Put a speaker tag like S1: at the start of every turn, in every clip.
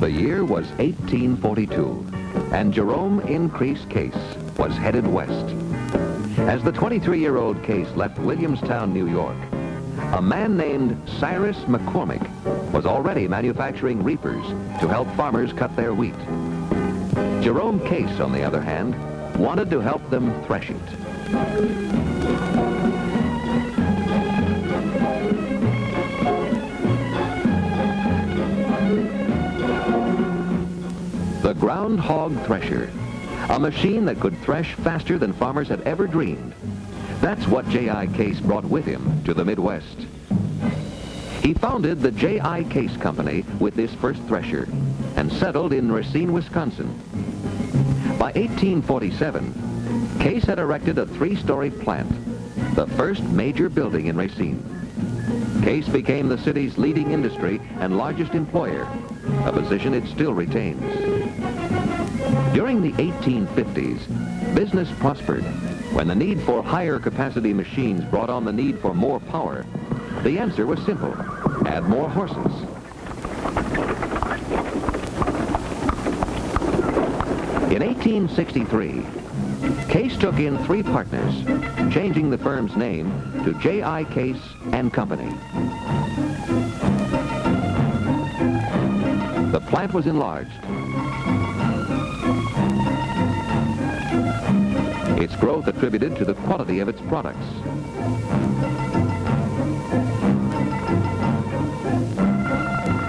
S1: The year was 1842, and Jerome Increase Case was headed west. As the 23-year-old Case left Williamstown, New York, a man named Cyrus McCormick was already manufacturing reapers to help farmers cut their wheat. Jerome Case, on the other hand, wanted to help them thresh it. The groundhog thresher, a machine that could thresh faster than farmers had ever dreamed. That's what J.I. Case brought with him to the Midwest. He founded the J.I. Case Company with this first thresher and settled in Racine, Wisconsin. By 1847, Case had erected a 3-story plant, the first major building in Racine. Case became the city's leading industry and largest employer, a position it still retains. During the 1850s, business prospered when the need for higher capacity machines brought on the need for more power. The answer was simple: add more horses. In 1863, Case took in 3 partners, changing the firm's name to J.I. Case and Company. The plant was enlarged. Its growth attributed to the quality of its products.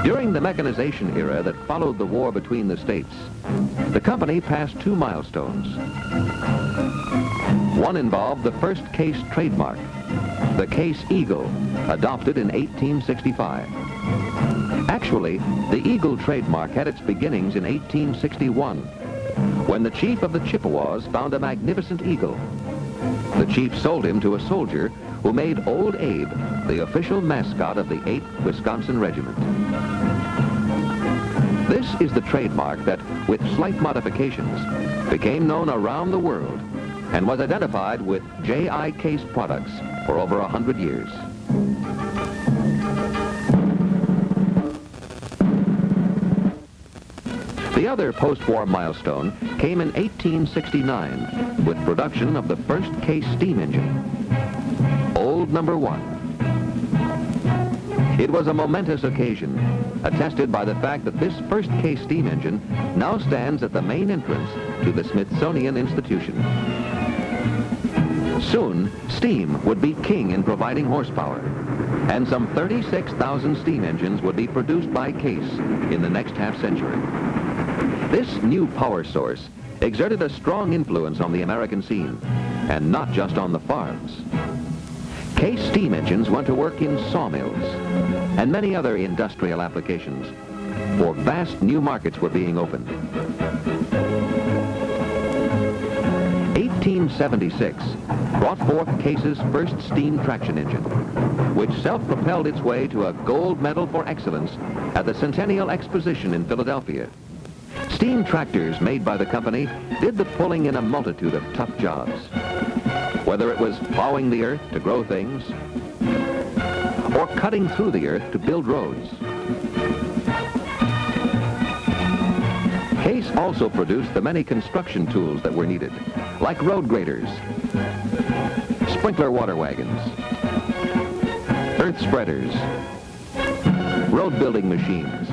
S1: During the mechanization era that followed the war between the states, the company passed 2 milestones. One involved the first Case trademark, the Case Eagle, adopted in 1865. Actually, the Eagle trademark had its beginnings in 1861, when the chief of the Chippewas found a magnificent eagle. The chief sold him to a soldier who made Old Abe the official mascot of the 8th Wisconsin Regiment. This is the trademark that, with slight modifications, became known around the world and was identified with J.I. Case products for over 100 years. The other post-war milestone came in 1869 with production of the first Case steam engine, Old Number 1. It was a momentous occasion, attested by the fact that this first Case steam engine now stands at the main entrance to the Smithsonian Institution. Soon, steam would be king in providing horsepower, and some 36,000 steam engines would be produced by Case in the next half-century. This new power source exerted a strong influence on the American scene, and not just on the farms. Case steam engines went to work in sawmills and many other industrial applications, for vast new markets were being opened. 1876 brought forth Case's first steam traction engine, which self-propelled its way to a gold medal for excellence at the Centennial Exposition in Philadelphia. Steam tractors made by the company did the pulling in a multitude of tough jobs, whether it was plowing the earth to grow things or cutting through the earth to build roads. Case also produced the many construction tools that were needed, like road graders, sprinkler water wagons, earth spreaders, road building machines,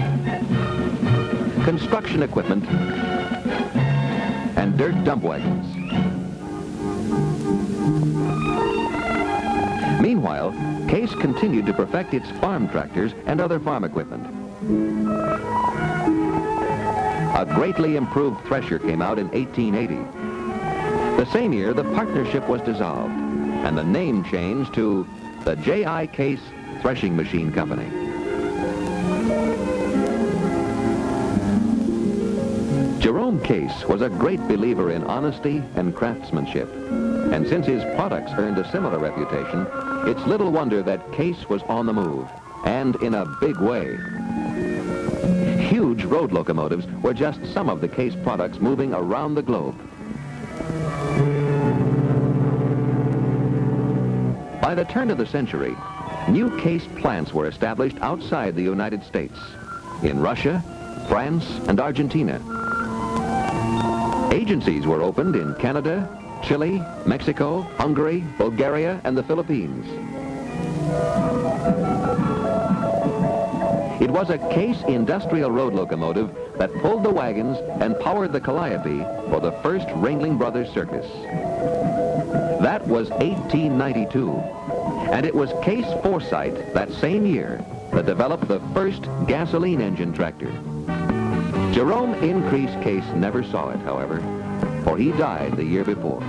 S1: construction equipment, and dirt dump wagons. Meanwhile, Case continued to perfect its farm tractors and other farm equipment. A greatly improved thresher came out in 1880. The same year, the partnership was dissolved, and the name changed to the J.I. Case Threshing Machine Company. Jerome Case was a great believer in honesty and craftsmanship, and since his products earned a similar reputation, it's little wonder that Case was on the move, and in a big way. Huge road locomotives were just some of the Case products moving around the globe. By the turn of the century, new Case plants were established outside the United States, in Russia, France, and Argentina. Agencies were opened in Canada, Chile, Mexico, Hungary, Bulgaria, and the Philippines. It was a Case industrial road locomotive that pulled the wagons and powered the calliope for the first Ringling Brothers Circus. That was 1892, and it was Case foresight that same year that developed the first gasoline engine tractor. Jerome Increase Case never saw it, however, for he died the year before.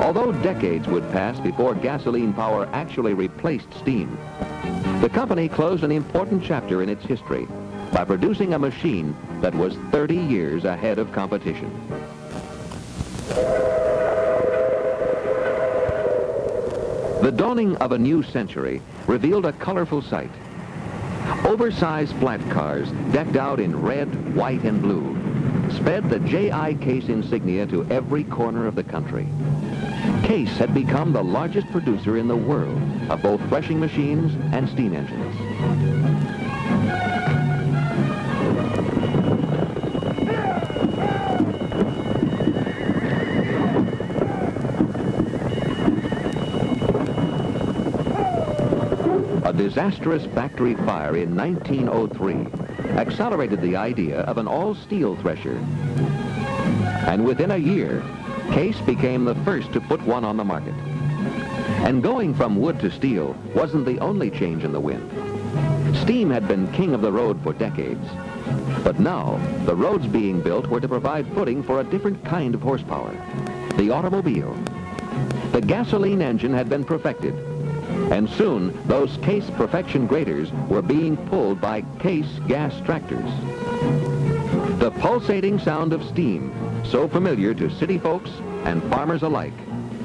S1: Although decades would pass before gasoline power actually replaced steam, the company closed an important chapter in its history by producing a machine that was 30 years ahead of competition. The dawning of a new century revealed a colorful sight. Oversized flat cars, decked out in red, white, and blue, sped the J.I. Case insignia to every corner of the country. Case had become the largest producer in the world of both threshing machines and steam engines. A disastrous factory fire in 1903 accelerated the idea of an all-steel thresher. And within a year, Case became the first to put one on the market. And going from wood to steel wasn't the only change in the wind. Steam had been king of the road for decades. But now, the roads being built were to provide footing for a different kind of horsepower, the automobile. The gasoline engine had been perfected, and soon those Case perfection graders were being pulled by Case gas tractors. The pulsating sound of steam, so familiar to city folks and farmers alike,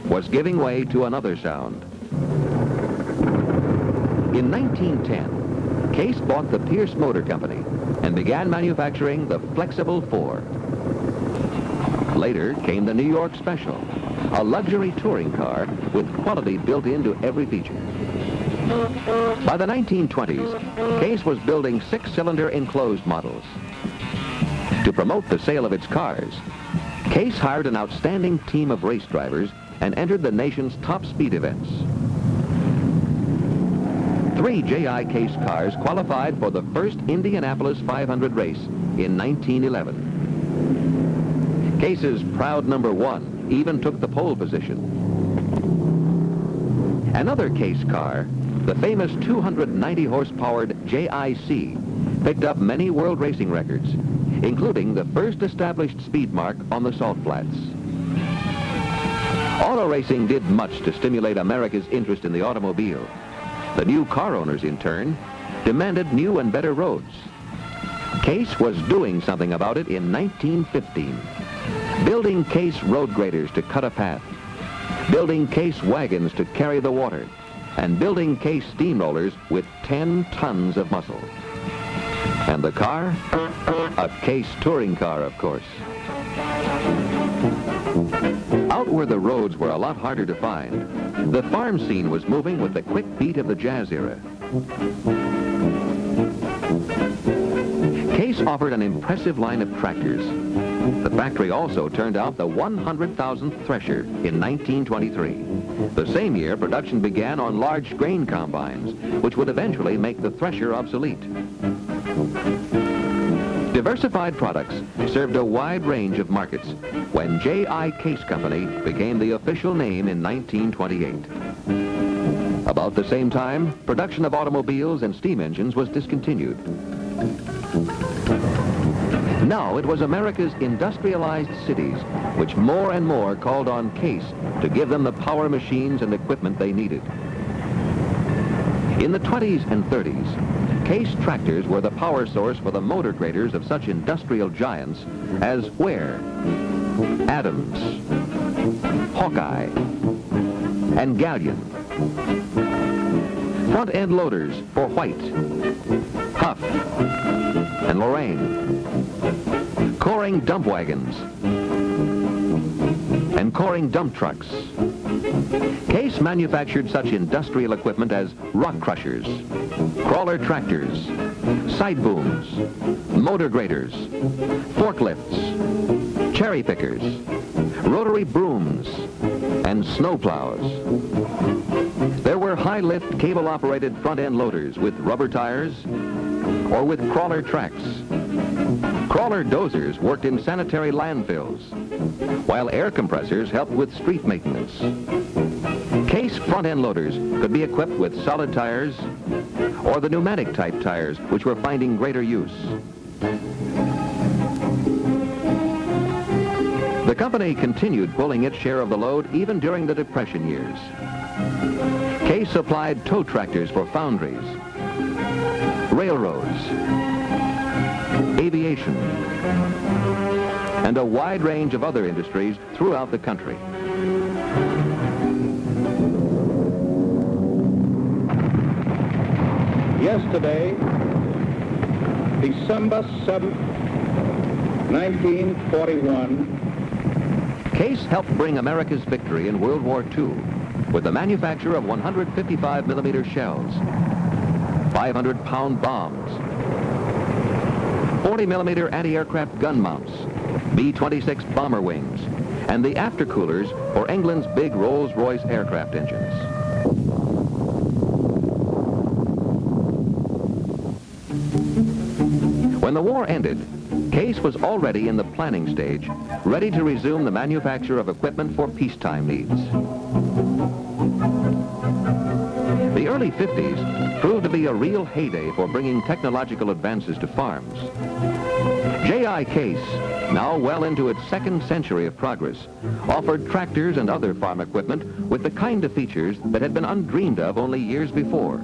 S1: was giving way to another sound. In 1910, Case bought the Pierce Motor Company and began manufacturing the Flexible 4. Later came the New York Special, a luxury touring car with quality built into every feature. By the 1920s, Case was building six-cylinder enclosed models. To promote the sale of its cars, Case hired an outstanding team of race drivers and entered the nation's top speed events. 3 J.I. Case cars qualified for the first Indianapolis 500 race in 1911. Case's proud number 1 even took the pole position. Another Case car, the famous 290-horse-powered JIC, picked up many world racing records, including the first established speed mark on the Salt Flats. Auto racing did much to stimulate America's interest in the automobile. The new car owners, in turn, demanded new and better roads. Case was doing something about it in 1915, building Case road graders to cut a path, building Case wagons to carry the water, and building Case steamrollers with 10 tons of muscle. And the car? A Case touring car, of course. Out where the roads were a lot harder to find, the farm scene was moving with the quick beat of the jazz era. Case offered an impressive line of tractors. The factory also turned out the 100,000th thresher in 1923. The same year, production began on large grain combines, which would eventually make the thresher obsolete. Diversified products served a wide range of markets when J.I. Case Company became the official name in 1928. About the same time, production of automobiles and steam engines was discontinued. Now it was America's industrialized cities which more and more called on Case to give them the power machines and equipment they needed. In the 20s and 30s, Case tractors were the power source for the motor graders of such industrial giants as Ware, Adams, Hawkeye, and Galleon. Front-end loaders for White, Huff, and Lorraine. Coring dump wagons and coring dump trucks. Case manufactured such industrial equipment as rock crushers, crawler tractors, side booms, motor graders, forklifts, cherry pickers, rotary brooms, and snow plows. There were high-lift, cable-operated front-end loaders with rubber tires or with crawler tracks. Crawler dozers worked in sanitary landfills, while air compressors helped with street maintenance. Case front-end loaders could be equipped with solid tires or the pneumatic-type tires, which were finding greater use. The company continued pulling its share of the load even during the Depression years. Case supplied tow tractors for foundries, railroads, aviation, and a wide range of other industries throughout the country.
S2: Yesterday, December 7th, 1941,
S1: Case helped bring America's victory in World War II with the manufacture of 155mm shells, 500-pound bombs, 40mm anti-aircraft gun mounts, B-26 bomber wings, and the aftercoolers for England's big Rolls-Royce aircraft engines. When the war ended, Case was already in the planning stage, ready to resume the manufacture of equipment for peacetime needs. The early 50s proved to be a real heyday for bringing technological advances to farms. J.I. Case, now well into its second century of progress, offered tractors and other farm equipment with the kind of features that had been undreamed of only years before.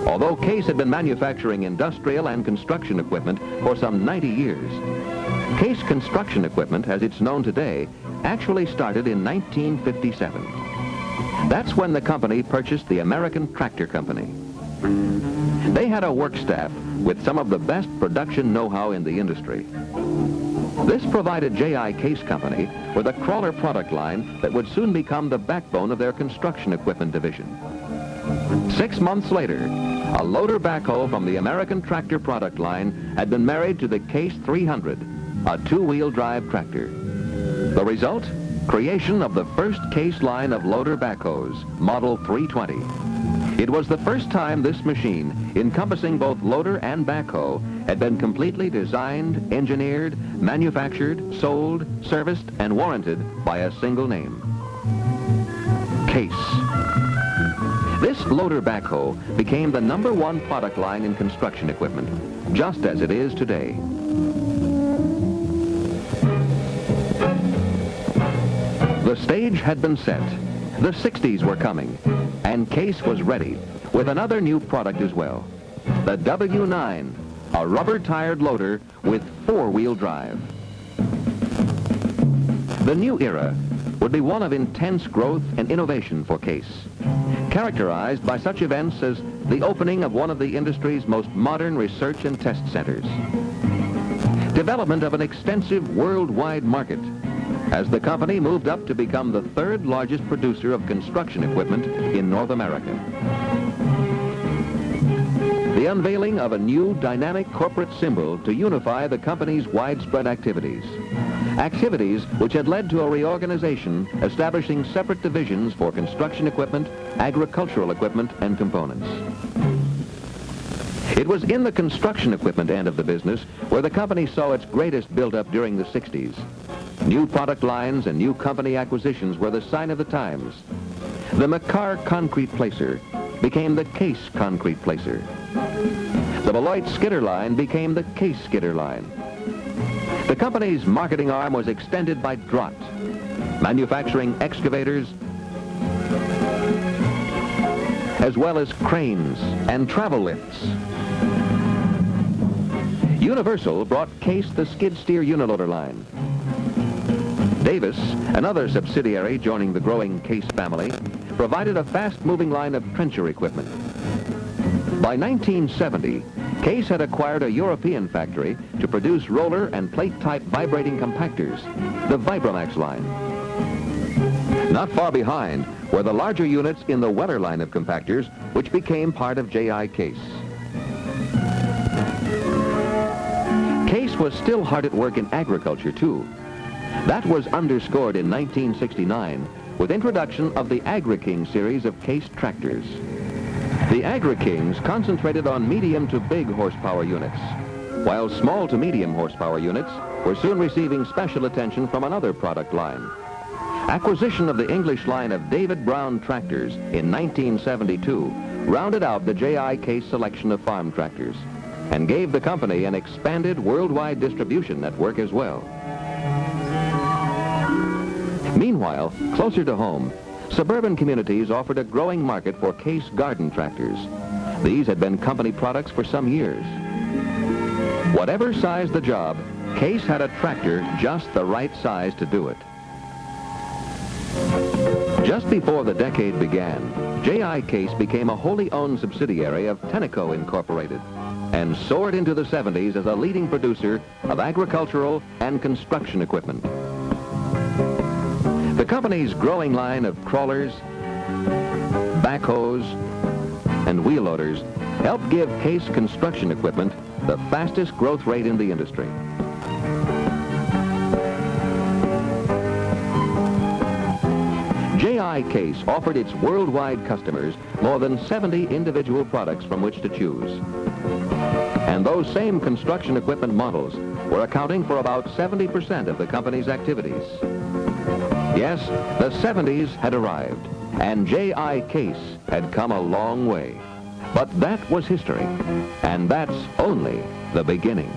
S1: Although Case had been manufacturing industrial and construction equipment for some 90 years, Case construction equipment, as it's known today, actually started in 1957. That's when the company purchased the American Tractor Company. They had a work staff with some of the best production know-how in the industry. This provided J.I. Case Company with a crawler product line that would soon become the backbone of their construction equipment division. 6 months later, a loader backhoe from the American Tractor product line had been married to the Case 300, a two-wheel drive tractor. The result? Creation of the first Case line of loader backhoes, Model 320. It was the first time this machine, encompassing both loader and backhoe, had been completely designed, engineered, manufactured, sold, serviced, and warranted by a single name: Case. This loader backhoe became the #1 product line in construction equipment, just as it is today. The stage had been set. The 60s were coming, and Case was ready with another new product as well: the W9, a rubber-tired loader with 4-wheel drive. The new era would be one of intense growth and innovation for Case, characterized by such events as the opening of one of the industry's most modern research and test centers, development of an extensive worldwide market, as the company moved up to become the 3rd largest producer of construction equipment in North America. The unveiling of a new dynamic corporate symbol to unify the company's widespread activities. Activities which had led to a reorganization establishing separate divisions for construction equipment, agricultural equipment, and components. It was in the construction equipment end of the business where the company saw its greatest build-up during the 60s. New product lines and new company acquisitions were the sign of the times. The McCarr concrete placer became the Case concrete placer. The Beloit skidder line became the Case skidder line. The company's marketing arm was extended by Drott, manufacturing excavators, as well as cranes and travel lifts. Universal brought Case the skid steer uniloader line. Davis, another subsidiary joining the growing Case family, provided a fast-moving line of trencher equipment. By 1970, Case had acquired a European factory to produce roller and plate-type vibrating compactors, the Vibromax line. Not far behind were the larger units in the Weller line of compactors, which became part of J.I. Case. Case was still hard at work in agriculture, too. That was underscored in 1969 with introduction of the Agri-King series of Case tractors. The Agri-Kings concentrated on medium to big horsepower units, while small to medium horsepower units were soon receiving special attention from another product line. Acquisition of the English line of David Brown tractors in 1972 rounded out the J.I. Case selection of farm tractors and gave the company an expanded worldwide distribution network as well. Meanwhile, closer to home, suburban communities offered a growing market for Case garden tractors. These had been company products for some years. Whatever size the job, Case had a tractor just the right size to do it. Just before the decade began, J.I. Case became a wholly owned subsidiary of Tenneco Incorporated and soared into the 70s as a leading producer of agricultural and construction equipment. The company's growing line of crawlers, backhoes, and wheel loaders helped give Case construction equipment the fastest growth rate in the industry. J.I. Case offered its worldwide customers more than 70 individual products from which to choose. And those same construction equipment models were accounting for about 70% of the company's activities. Yes, the 70s had arrived, and J.I. Case had come a long way. But that was history, and that's only the beginning.